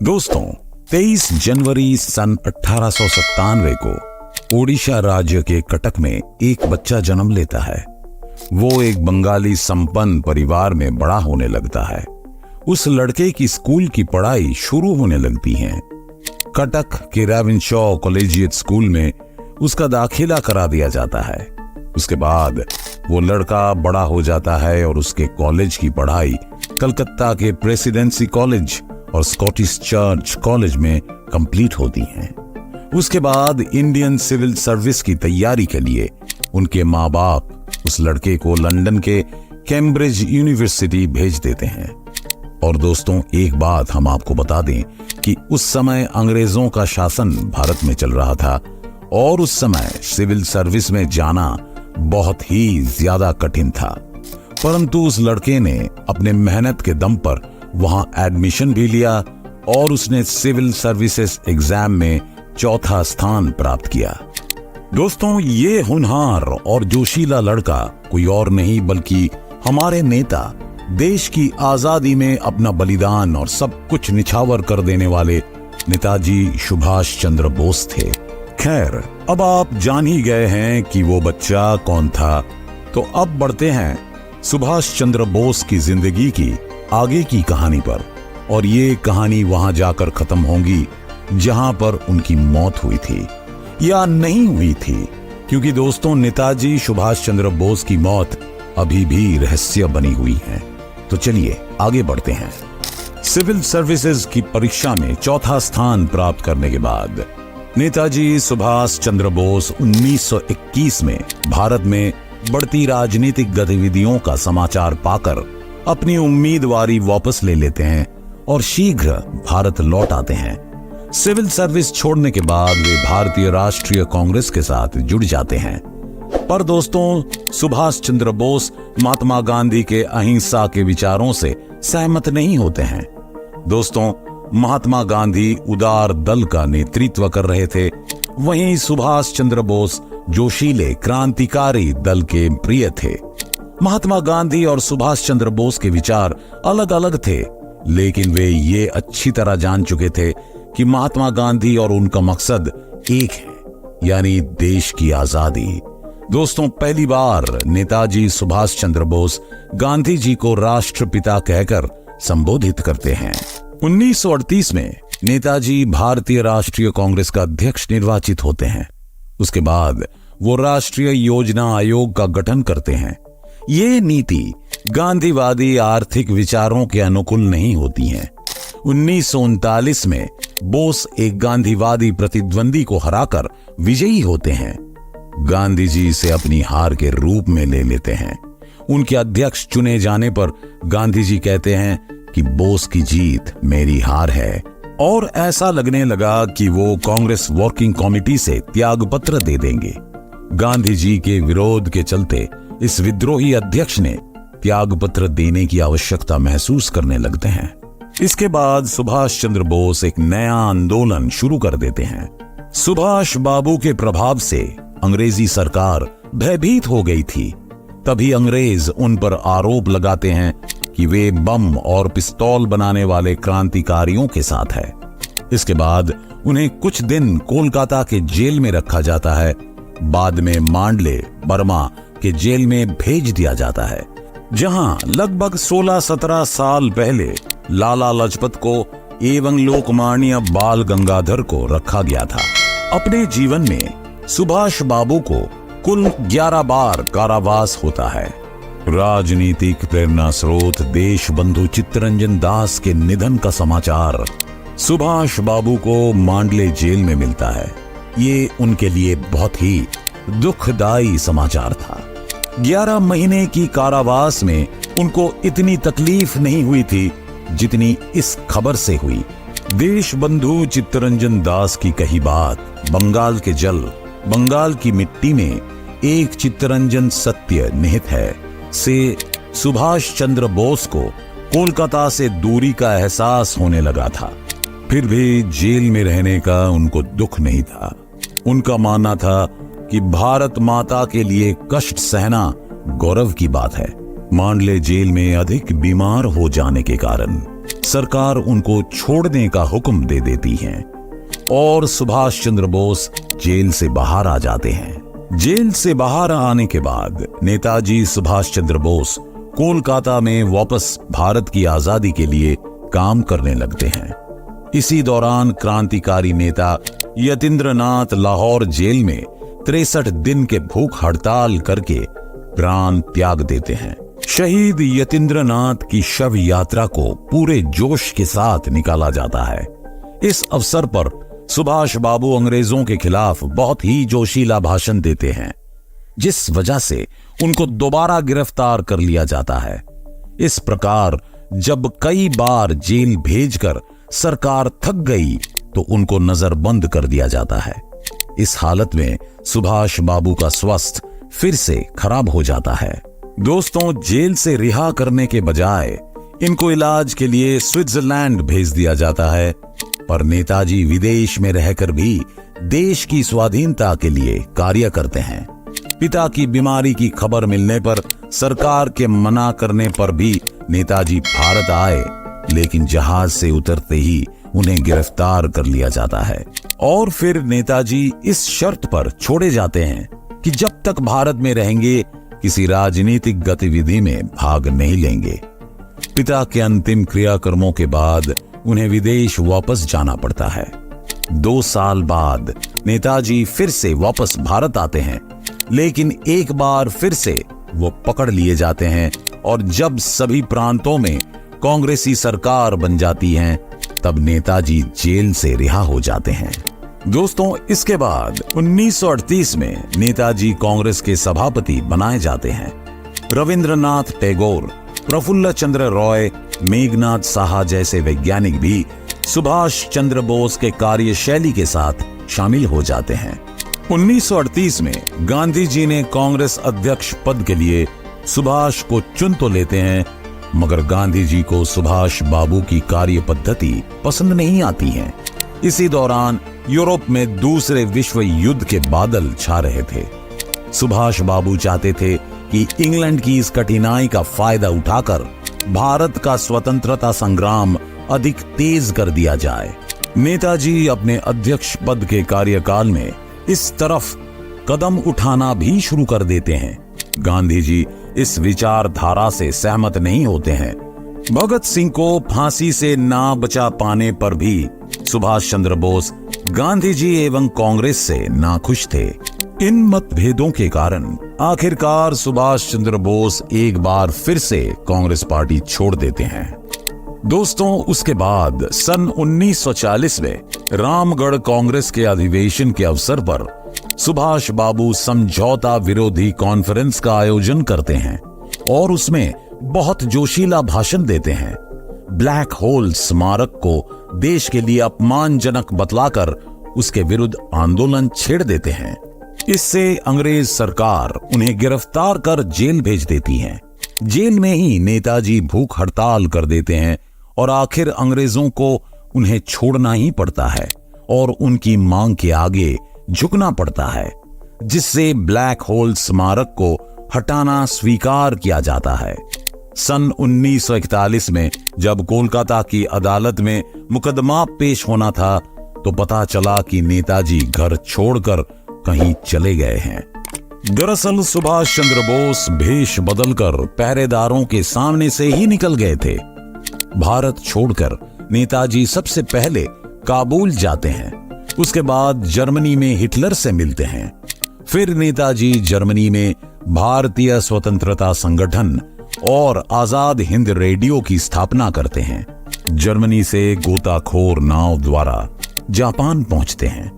दोस्तों, 23 जनवरी सन 1897 को ओडिशा राज्य के कटक में एक बच्चा जन्म लेता है। वो एक बंगाली संपन्न परिवार में बड़ा होने लगता है। उस लड़के की स्कूल की पढ़ाई शुरू होने लगती है। कटक के रेवेनशॉ कॉलेजिएट स्कूल में उसका दाखिला करा दिया जाता है। उसके बाद वो लड़का बड़ा हो जाता है और उसके कॉलेज की पढ़ाई कलकत्ता के प्रेसिडेंसी कॉलेज और स्कॉटिश चर्च कॉलेज में कंप्लीट होती है। उसके बाद इंडियन सिविल सर्विस की तैयारी के लिए उनके माँ बाप उस लड़के को लंदन के कैम्ब्रिज यूनिवर्सिटी भेज देते हैं। और दोस्तों, एक बात हम आपको बता दें कि उस समय अंग्रेजों का शासन भारत में चल रहा था और उस समय सिविल सर्विस में जाना बहुत ही ज्यादा कठिन था। परंतु उस लड़के ने अपने मेहनत के दम पर वहां एडमिशन भी लिया और उसने सिविल सर्विसेज एग्जाम में चौथा स्थान प्राप्त किया। दोस्तों, ये होनहार और जोशीला लड़का कोई और नहीं बल्कि हमारे नेता, देश की आजादी में अपना बलिदान और सब कुछ निछावर कर देने वाले नेताजी सुभाष चंद्र बोस थे। खैर, अब आप जान ही गए हैं कि वो बच्चा कौन था, तो अब बढ़ते हैं सुभाष चंद्र बोस की जिंदगी की आगे की कहानी पर। और ये कहानी वहां जाकर खत्म होगी जहां पर उनकी मौत हुई थी या नहीं हुई थी, क्योंकि दोस्तों, नेताजी सुभाष चंद्र बोस की मौत अभी भी रहस्य बनी हुई है। तो चलिए आगे बढ़ते हैं। सिविल सर्विसेज की परीक्षा में चौथा स्थान प्राप्त करने के बाद नेताजी सुभाष चंद्र बोस 1921 में भारत में बढ़ती राजनीतिक गतिविधियों का समाचार पाकर अपनी उम्मीदवारी वापस ले लेते हैं और शीघ्र भारत लौट आते हैं। सिविल सर्विस छोड़ने के बाद वे भारतीय राष्ट्रीय कांग्रेस के साथ जुड़ जाते हैं। पर दोस्तों, सुभाष चंद्र बोस महात्मा गांधी के अहिंसा के विचारों से सहमत नहीं होते हैं। दोस्तों, महात्मा गांधी उदार दल का नेतृत्व कर रहे थे, वहीं सुभाष चंद्र बोस जोशीले क्रांतिकारी दल के प्रिय थे। महात्मा गांधी और सुभाष चंद्र बोस के विचार अलग अलग थे, लेकिन वे ये अच्छी तरह जान चुके थे कि महात्मा गांधी और उनका मकसद एक है, यानी देश की आजादी। दोस्तों, पहली बार नेताजी सुभाष चंद्र बोस गांधी जी को राष्ट्रपिता कहकर संबोधित करते हैं। 1938 में नेताजी भारतीय राष्ट्रीय कांग्रेस का अध्यक्ष निर्वाचित होते हैं। उसके बाद वो राष्ट्रीय योजना आयोग का गठन करते हैं। ये नीति गांधीवादी आर्थिक विचारों के अनुकूल नहीं होती है। 1939 में बोस एक गांधीवादी प्रतिद्वंदी को हराकर विजयी होते हैं। गांधी जी इसे अपनी हार के रूप में ले लेते हैं। उनके अध्यक्ष चुने जाने पर गांधी जी कहते हैं कि बोस की जीत मेरी हार है, और ऐसा लगने लगा कि वो कांग्रेस वर्किंग कमेटी से त्यागपत्र दे देंगे। गांधी जी के विरोध के चलते इस विद्रोही अध्यक्ष ने त्यागपत्र देने की आवश्यकता महसूस करने लगते हैं। इसके बाद सुभाष चंद्र बोस एक नया आंदोलन शुरू कर देते हैं। सुभाष बाबू के प्रभाव से अंग्रेजी सरकार भयभीत हो गई थी। तभी अंग्रेज उन पर आरोप लगाते हैं कि वे बम और पिस्तौल बनाने वाले क्रांतिकारियों के साथ है। इसके बाद उन्हें कुछ दिन कोलकाता के जेल में रखा जाता है। बाद में मांडले, बर्मा के जेल में भेज दिया जाता है, जहां लगभग 16-17 साल पहले लाला लाजपत को एवं लोकमान्य बाल गंगाधर को रखा गया था। अपने जीवन में सुभाष बाबू को कुल 11 बार कारावास होता है। राजनीतिक प्रेरणा स्रोत देश बंधु चित्तरंजन दास के निधन का समाचार सुभाष बाबू को मांडले जेल में मिलता है। ये उनके लिए बहुत ही दुखदाई समाचार था। 11 महीने की कारावास में उनको इतनी तकलीफ नहीं हुई थी जितनी इस खबर से हुई। देश बंधु चित्तरंजन दास की कही बात, बंगाल के जल, बंगाल की मिट्टी में एक चित्तरंजन सत्य निहित है, से सुभाष चंद्र बोस को कोलकाता से दूरी का एहसास होने लगा था। फिर भी जेल में रहने का उनको दुख नहीं था। उनका मानना था कि भारत माता के लिए कष्ट सहना गौरव की बात है। मांडले जेल में अधिक बीमार हो जाने के कारण सरकार उनको छोड़ने का हुक्म दे देती है और सुभाष चंद्र बोस जेल से बाहर आ जाते हैं। जेल से बाहर आने के बाद नेताजी सुभाष चंद्र बोस कोलकाता में वापस भारत की आजादी के लिए काम करने लगते हैं। इसी दौरान क्रांतिकारी नेता यतीन्द्रनाथ लाहौर जेल में 63 दिन के भूख हड़ताल करके प्राण त्याग देते हैं। शहीद यतीन्द्रनाथ की शव यात्रा को पूरे जोश के साथ निकाला जाता है। इस अवसर पर सुभाष बाबू अंग्रेजों के खिलाफ बहुत ही जोशीला भाषण देते हैं, जिस वजह से उनको दोबारा गिरफ्तार कर लिया जाता है। इस प्रकार जब कई बार जेल भेजकर सरकार थक गई तो उनको नजरबंद कर दिया जाता है। इस हालत में सुभाष बाबू का स्वास्थ्य फिर से खराब हो जाता है। दोस्तों, जेल से रिहा करने के बजाय इनको इलाज के लिए स्विट्जरलैंड भेज दिया जाता है, पर नेताजी विदेश में रहकर भी देश की स्वाधीनता के लिए कार्य करते हैं। पिता की बीमारी की खबर मिलने पर सरकार के मना करने पर भी नेताजी भारत आए, लेकिन जहाज से उतरते ही उन्हें गिरफ्तार कर लिया जाता है और फिर नेताजी इस शर्त पर छोड़े जाते हैं कि जब तक भारत में रहेंगे किसी राजनीतिक गतिविधि में भाग नहीं लेंगे। पिता के अंतिम क्रियाकर्मों के बाद उन्हें विदेश वापस जाना पड़ता है। 2 साल बाद नेताजी फिर से वापस भारत आते हैं, लेकिन एक बार फिर से वो पकड़ लिए जाते हैं और जब सभी प्रांतों में कांग्रेसी सरकार बन जाती है तब नेताजी जेल से रिहा हो जाते हैं। दोस्तों, इसके बाद 1938 में नेताजी कांग्रेस के सभापति बनाए जाते हैं। रविंद्रनाथ टैगोर, प्रफुल्ल चंद्र रॉय, मेघनाथ साहा जैसे वैज्ञानिक भी सुभाष चंद्र बोस के कार्यशैली के साथ शामिल हो जाते हैं। 1938 में गांधी जी ने कांग्रेस अध्यक्ष पद के लिए सुभाष को चुन तो लेते हैं, मगर गांधी जी को सुभाष बाबू की कार्य पद्धति पसंद नहीं आती है। इसी दौरान यूरोप में दूसरे विश्व युद्ध के बादल छा रहे थे। सुभाष बाबू चाहते थे कि इंग्लैंड की इस कठिनाई का फायदा उठाकर भारत का स्वतंत्रता संग्राम अधिक तेज कर दिया जाए। नेताजी अपने अध्यक्ष पद के कार्यकाल में इस तरफ कदम उठाना भी शुरू कर देते हैं। गांधी जी इस विचारधारा से सहमत नहीं होते हैं। भगत सिंह को फांसी से ना बचा पाने पर भी सुभाष चंद्र बोस गांधी जी एवं कांग्रेस से नाखुश थे। इन मतभेदों के कारण आखिरकार सुभाष चंद्र बोस एक बार फिर से कांग्रेस पार्टी छोड़ देते हैं। दोस्तों, उसके बाद सन 1940 में रामगढ़ कांग्रेस के अधिवेशन के अवसर पर सुभाष बाबू समझौता विरोधी कॉन्फ्रेंस का आयोजन करते हैं और उसमें बहुत जोशीला भाषण देते हैं। ब्लैक होल स्मारक को देश के लिए अपमानजनक बतलाकर उसके विरुद्ध आंदोलन छेड़ देते हैं। इससे अंग्रेज सरकार उन्हें गिरफ्तार कर जेल भेज देती है। जेल में ही नेताजी भूख हड़ताल कर देते हैं और आखिर अंग्रेजों को उन्हें छोड़ना ही पड़ता है और उनकी मांग के आगे झुकना पड़ता है, जिससे ब्लैक होल स्मारक को हटाना स्वीकार किया जाता है। सन 1941 में जब कोलकाता की अदालत में मुकदमा पेश होना था तो पता चला कि नेताजी घर छोड़कर कहीं चले गए हैं। दरअसल सुभाष चंद्र बोस भेष बदलकर पहरेदारों के सामने से ही निकल गए थे। भारत छोड़कर नेताजी सबसे पहले काबुल जाते हैं, उसके बाद जर्मनी में हिटलर से मिलते हैं। फिर नेताजी जर्मनी में भारतीय स्वतंत्रता संगठन और आजाद हिंद रेडियो की स्थापना करते हैं। जर्मनी से गोताखोर नाव द्वारा जापान पहुंचते हैं।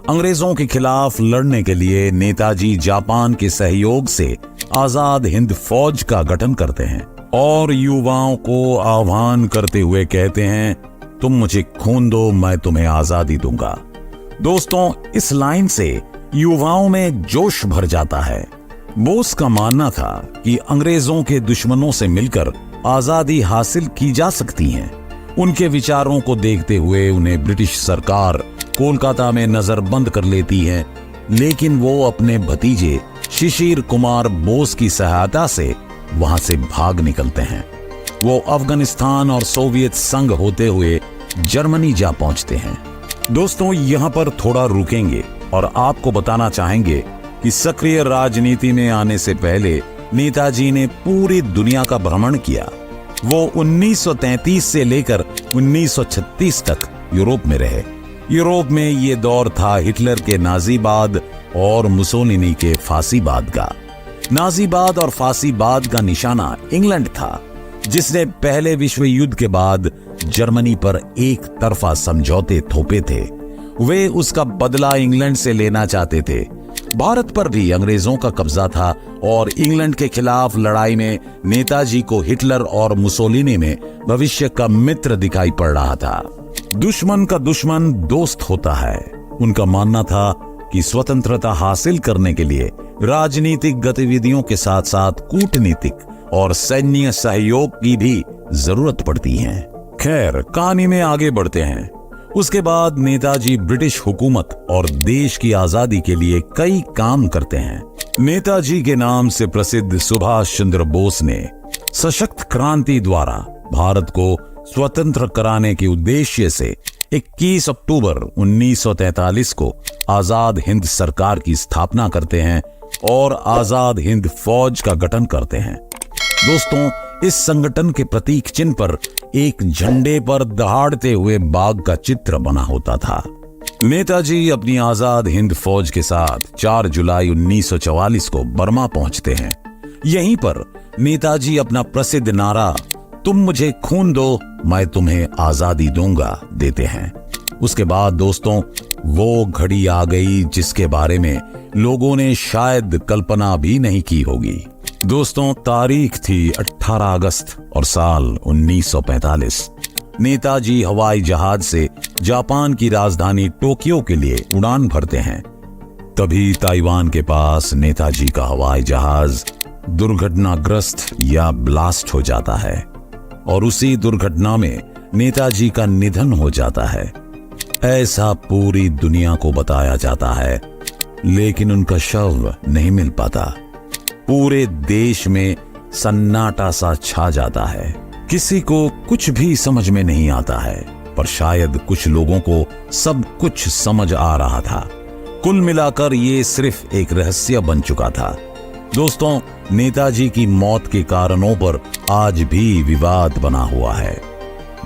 अंग्रेजों के खिलाफ लड़ने के लिए नेताजी जापान के सहयोग से आजाद हिंद फौज का गठन करते हैं और युवाओं को आह्वान करते हुए कहते हैं, तुम मुझे खून दो, मैं तुम्हें आजादी दूंगा। दोस्तों, इस लाइन से युवाओं में जोश भर जाता है। बोस का मानना था कि अंग्रेजों के दुश्मनों से मिलकर आजादी हासिल की जा सकती है। उनके विचारों को देखते हुए उन्हें ब्रिटिश सरकार कोलकाता में नजरबंद कर लेती है, लेकिन वो अपने भतीजे शिशिर कुमार बोस की सहायता से वहां से भाग निकलते हैं। वो अफगानिस्तान और सोवियत संघ होते हुए जर्मनी जा पहुंचते हैं। दोस्तों, यहाँ पर थोड़ा रुकेंगे और आपको बताना चाहेंगे कि सक्रिय राजनीति में आने से पहले नेताजी ने पूरी दुनिया का भ्रमण किया। वो 1933 से लेकर 1936 तक यूरोप में रहे। यूरोप में ये दौर था हिटलर के नाजीवाद और मुसोलिनी के फांसीवाद का। नाजीवाद और फांसीवाद का निशाना इंग्लैंड था, जिसने पहले विश्व युद्ध के बाद जर्मनी पर एक तरफा समझौते थोपे थे। वे उसका बदला इंग्लैंड से लेना चाहते थे। भारत पर भी अंग्रेजों का कब्जा था और इंग्लैंड के खिलाफ लड़ाई में नेताजी को हिटलर और मुसोलिनी में भविष्य का मित्र दिखाई पड़ रहा था। दुश्मन का दुश्मन दोस्त होता है। उनका मानना था कि स्वतंत्रता हासिल करने के लिए राजनीतिक गतिविधियों के साथ साथ कूटनीतिक और सैन्य सहयोग की भी जरूरत पड़ती है। खैर, कहानी में आगे बढ़ते हैं। उसके बाद नेताजी ब्रिटिश हुकूमत और देश की आजादी के लिए कई काम करते हैं। नेताजी के नाम से प्रसिद्ध सुभाष चंद्र बोस ने सशक्त क्रांति द्वारा भारत को स्वतंत्र कराने के उद्देश्य से 21 अक्टूबर 1943 को आजाद हिंद सरकार की स्थापना करते हैं और आजाद हिंद फौज का गठन करते हैं। दोस्तों, इस संगठन के प्रतीक चिन्ह पर एक झंडे पर दहाड़ते हुए बाघ का चित्र बना होता था। नेताजी अपनी आजाद हिंद फौज के साथ 4 जुलाई 1944 को बर्मा पहुंचते हैं। यहीं पर नेताजी अपना प्रसिद्ध नारा "तुम मुझे खून दो, मैं तुम्हें आजादी दूंगा" देते हैं। उसके बाद दोस्तों, वो घड़ी आ गई जिसके बारे में लोगों ने शायद कल्पना भी नहीं की होगी। दोस्तों, तारीख थी 18 अगस्त और साल 1945। नेताजी हवाई जहाज से जापान की राजधानी टोक्यो के लिए उड़ान भरते हैं। तभी ताइवान के पास नेताजी का हवाई जहाज दुर्घटनाग्रस्त या ब्लास्ट हो जाता है और उसी दुर्घटना में नेताजी का निधन हो जाता है। ऐसा पूरी दुनिया को बताया जाता है, लेकिन उनका शव नहीं मिल पाता। पूरे देश में सन्नाटा सा छा जाता है। किसी को कुछ भी समझ में नहीं आता है, पर शायद कुछ लोगों को सब कुछ समझ आ रहा था। कुल मिलाकर ये सिर्फ एक रहस्य बन चुका था। दोस्तों, नेताजी की मौत के कारणों पर आज भी विवाद बना हुआ है।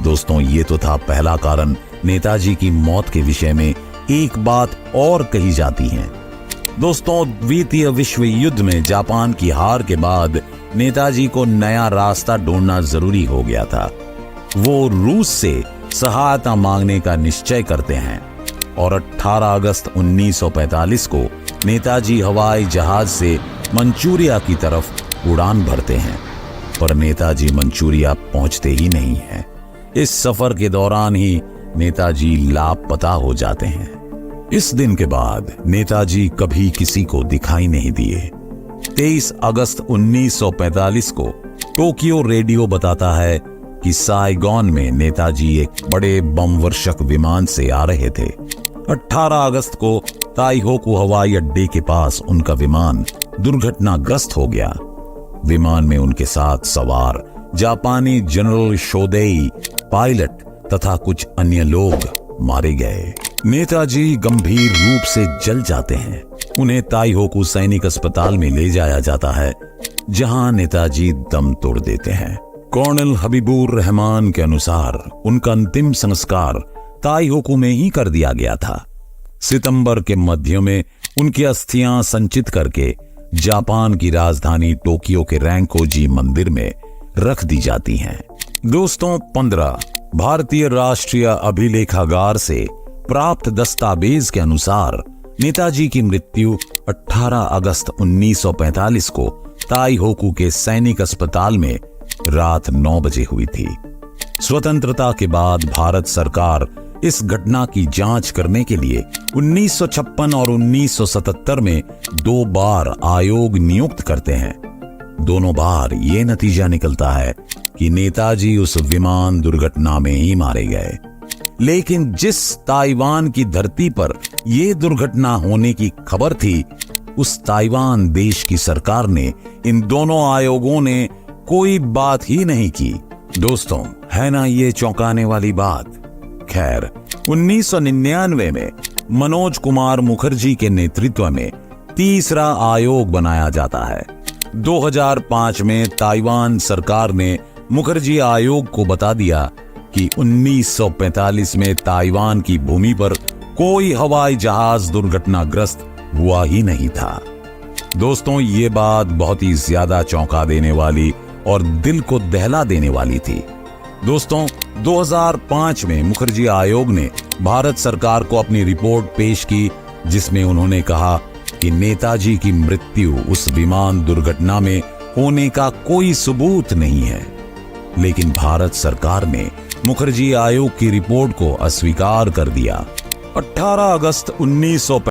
दोस्तों, ये तो था पहला कारण। नेताजी की मौत के विषय में एक बात और कही जाती है। दोस्तों, द्वितीय विश्व युद्ध में जापान की हार के बाद नेताजी को नया रास्ता ढूंढना जरूरी हो गया था। वो रूस से सहायता मांगने का निश्चय करते हैं और 18 अगस्त 1945 को नेताजी हवाई जहाज से मंचूरिया की तरफ उड़ान भरते हैं, पर नेताजी मंचूरिया पहुंचते ही नहीं हैं। इस सफर के दौरान ही नेताजी लापता हो जाते हैं। इस दिन के बाद नेताजी कभी किसी को दिखाई नहीं दिए। 23 अगस्त 1945 को टोक्यो रेडियो बताता है कि साइगोन में नेताजी एक बड़े बम वर्षक विमान से आ रहे थे। 18 अगस्त को ताइहोकू हवाई अड्डे के पास उनका विमान दुर्घटनाग्रस्त हो गया। विमान में उनके साथ सवार जापानी जनरल शोदेई, पायलट तथा कुछ अन्य लोग मारे गए। नेताजी गंभीर रूप से जल जाते हैं। उन्हें ताइहोकू सैनिक अस्पताल में ले जाया जाता है, जहां नेताजी दम तोड़ देते हैं। कर्नल हबीबुर रहमान के अनुसार उनका अंतिम संस्कार ताइहोकू में ही कर दिया गया था। सितंबर के मध्य में उनकी अस्थियां संचित करके जापान की राजधानी टोक्यो के रैंकोजी मंदिर में रख दी जाती हैं। दोस्तों, 15 भारतीय राष्ट्रीय अभिलेखागार से प्राप्त दस्तावेज के अनुसार नेताजी की मृत्यु 18 अगस्त 1945 को ताइहोकू के सैनिक अस्पताल में रात 9 बजे हुई थी। स्वतंत्रता के बाद भारत सरकार इस घटना की जांच करने के लिए 1956 और 1977 में 2 बार आयोग नियुक्त करते हैं। दोनों बार ये नतीजा निकलता है कि नेताजी उस विमान दुर्घटना में ही मारे गए। लेकिन जिस ताइवान की धरती पर यह दुर्घटना होने की खबर थी, उस ताइवान देश की सरकार ने इन दोनों आयोगों ने कोई बात ही नहीं की दोस्तों, है ना ये चौंकाने वाली बात। खैर, 1999 में मनोज कुमार मुखर्जी के नेतृत्व में तीसरा आयोग बनाया जाता है। 2005 में ताइवान सरकार ने मुखर्जी आयोग को बता दिया कि 1945 में ताइवान की भूमि पर कोई हवाई जहाज दुर्घटनाग्रस्त हुआ ही नहीं था। दोस्तों, ये बात बहुत ही ज्यादा चौंका देने वाली और दिल को दहला देने वाली थी। दोस्तों, 2005 में मुखर्जी आयोग ने भारत सरकार को अपनी रिपोर्ट पेश की, जिसमें उन्होंने कहा कि नेताजी की मृत्यु उस विमान दुर्घटना में होने का कोई सबूत नहीं है। लेकिन भारत सरकार ने मुखर्जी आयोग की रिपोर्ट को अस्वीकार कर दिया। 18 अगस्त 1945